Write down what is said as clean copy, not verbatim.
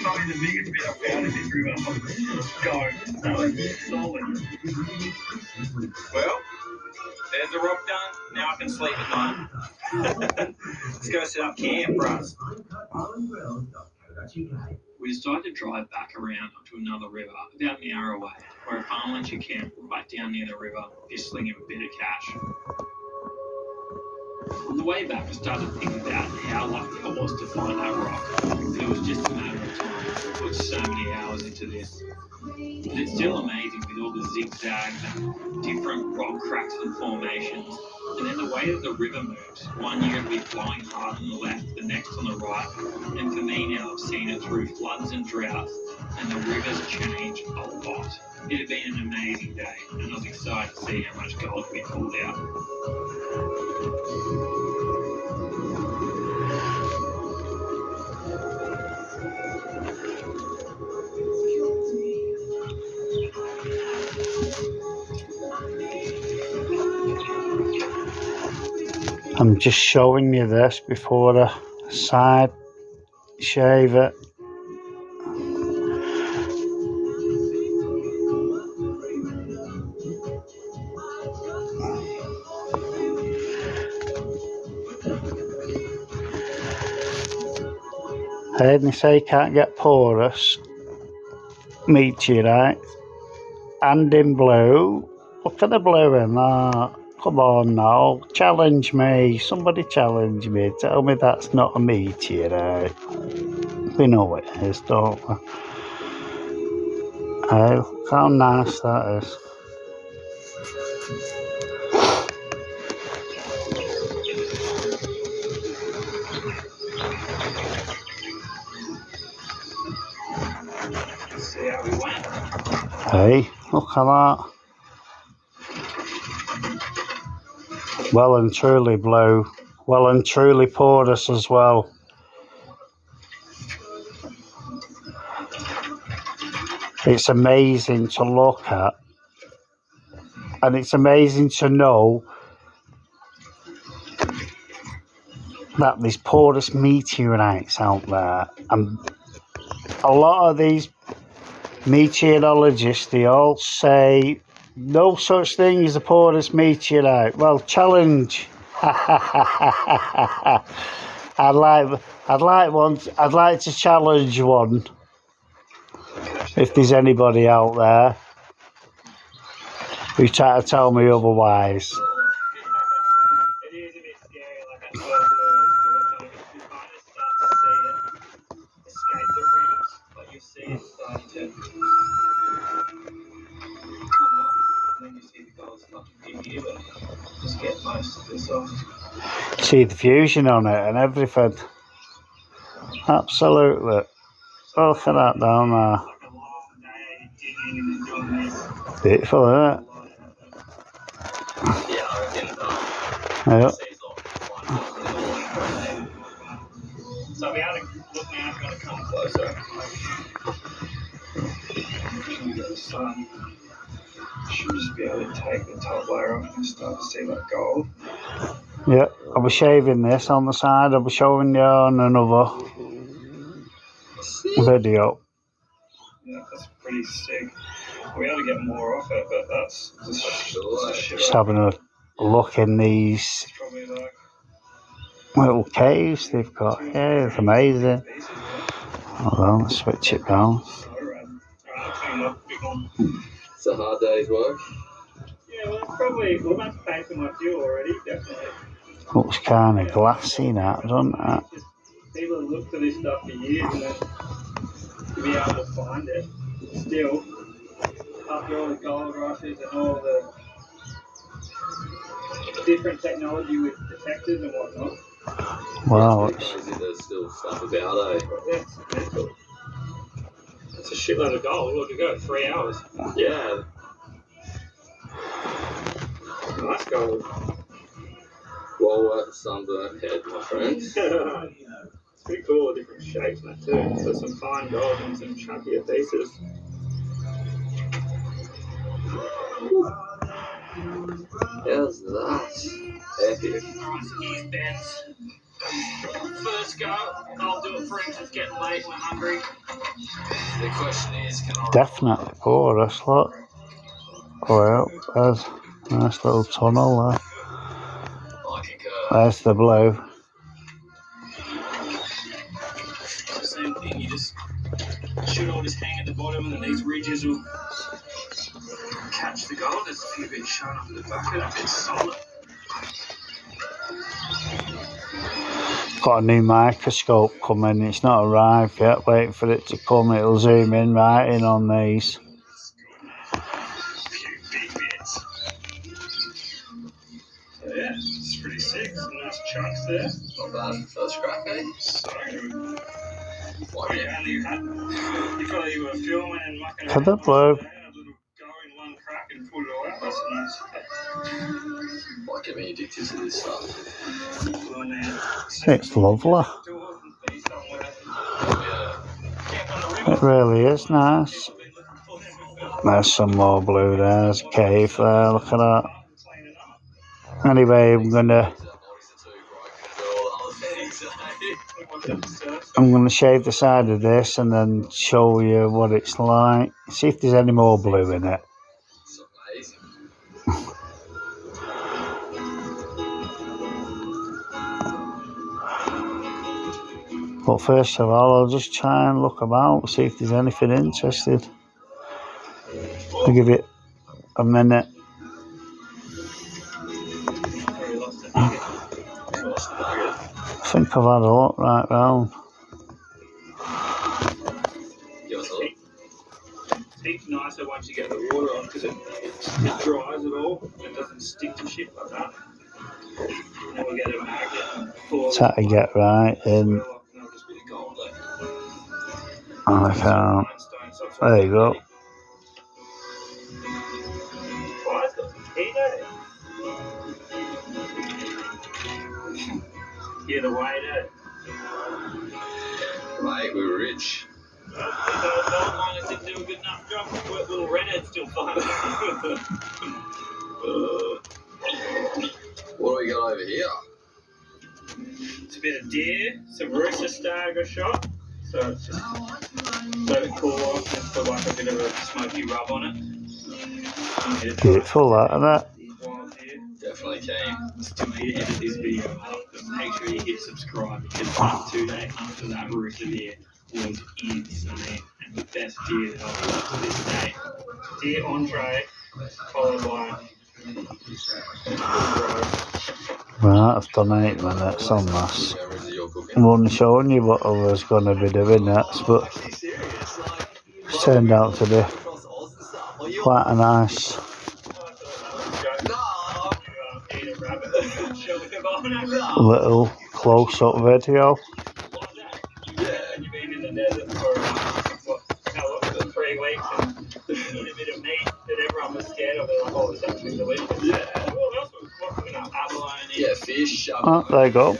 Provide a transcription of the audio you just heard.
probably the biggest bit I found in this river. Go. Solid. Well, there's the rock done. Now I can sleep at night. Let's go set up camp, bros. We decided to drive back around onto another river about an hour away, where a farm lets you camp right down near the river if you're slinging a bit of cash. On the way back, I started thinking about how lucky I was to find that rock. It was just a matter of time. I put so many hours into this. But it's still amazing with all the zigzags and different rock cracks and formations. And then the way that the river moves. One year it'll be flowing hard on the left, the next on the right. And for me now, I've seen it through floods and droughts, and the rivers change a lot. It had been an amazing day, and I was excited to see how much gold we pulled out. I'm just showing you this before I side shave it. I heard me say you can't get porous meteorite and in blue. Look at the blue in that. Come on now, challenge me. Somebody challenge me. Tell me that's not a meteorite. We know it is, don't we? Hey, look how nice that is. See how we went. Hey, look at that. Well and truly blue. Well and truly porous as well. It's amazing to look at. And it's amazing to know that there's porous meteorites out there. And a lot of these meteorologists, they all say no such thing as a porous meteorite. Well, challenge. I'd like to challenge one. If there's anybody out there who try to tell me otherwise. It is a bit scary, like I thought it always do it, but you kind of start to see it escape the rims, but you see it starting to come off, and then you see the gold start to be here, but just get most of this off. See the fusion on it and everything. Absolutely. Look at that down there. Beautiful, isn't it? Yeah. So we had a look now, I'm going to come closer. The sun should just be able to take the top layer off and start to see that gold. Yeah, I'll be shaving this on the side. I'll be showing you on another video. Yeah, that's pretty sick. We had to get more off it, but that's just having a look in these little caves they've got here. It's amazing. Hold on, let's switch it down. It's a hard day's work. Yeah, well, we'll have to pay for my fuel already, definitely. Looks kind of glassy now, doesn't it? People have looked for this stuff for years and then to be able to find it still after all the gold rushes and all the different technology with detectors and whatnot. Wow, it's crazy there's still stuff about, eh? That's mental. It's a shitload of gold. Look, it go 3 hours. Yeah. Nice gold. Well worth a sunburnt head, my friends. It's pretty cool, different shapes and that too. So some fine gold and some chunkier pieces. How's that? Epic. Alright, so here's Ben's first go. I'll do it for him. It's getting late. We're hungry. The question is, can I... Definitely porous, look. Well, there's a nice little tunnel there. I concur. There's the blue. Same thing. You just should all just hang at the bottom, and then these ridges will catch the gold. There's a few bits showing up in the back of that. It's solid. Got a new microscope coming. It's not arrived yet. Waiting for it to come. It'll zoom in right in on these. A few big bits. So yeah, it's pretty sick. Some nice chunks there. Not bad for first crack, eh? So good. Like it. You feel like you were filming and mucking Look at the around blue. today, and a little go in one crack and pull it all out. That's nice. Like get me addicted to this stuff. Well, man. It's lovely. Doors and be somewhere. Yeah. Camp on the river. It really is nice. There's some more blue there. There's a cave there. Look at that. Anyway, I'm gonna shave the side of this and then show you what it's like. See if there's any more blue in it. It's amazing. But first of all, I'll just try and look about, see if there's anything interested. I'll give it a minute. I think I've had a look right round. Give us a look. It's heaps nicer once you get the water off because it dries it all and doesn't stick to shit like that. And then we get a magnet and pour Try to get right in. I can't. There you go. Fire's got some heat on it. Yeah, the weight of it. Mate, we're rich. The old miners didn't do a good enough job. Little redhead still fine. What do we got over here? It's a bit of deer, some rooster stag I shot. So it's just let it cool off and put like a bit of a smoky rub on it. Beautiful, that, isn't it? Wild deer. Definitely keen. Still need to edit this video up. Just make sure you hit subscribe because part 2 day after that rooster deer was insane and the best deer that I've got to this day. Deer entree followed by Right, I've done 8 minutes on this. Wherever you're I cooking. wasn't showing you what I was going to be doing next, but it's turned out to be quite a nice little close-up video. You've been in the desert for what, 3 weeks and eat a bit of meat that everyone was scared of. They're like, oh, it's actually delicious. Yeah. What else was abalone? Yeah, fish. Oh, there you go.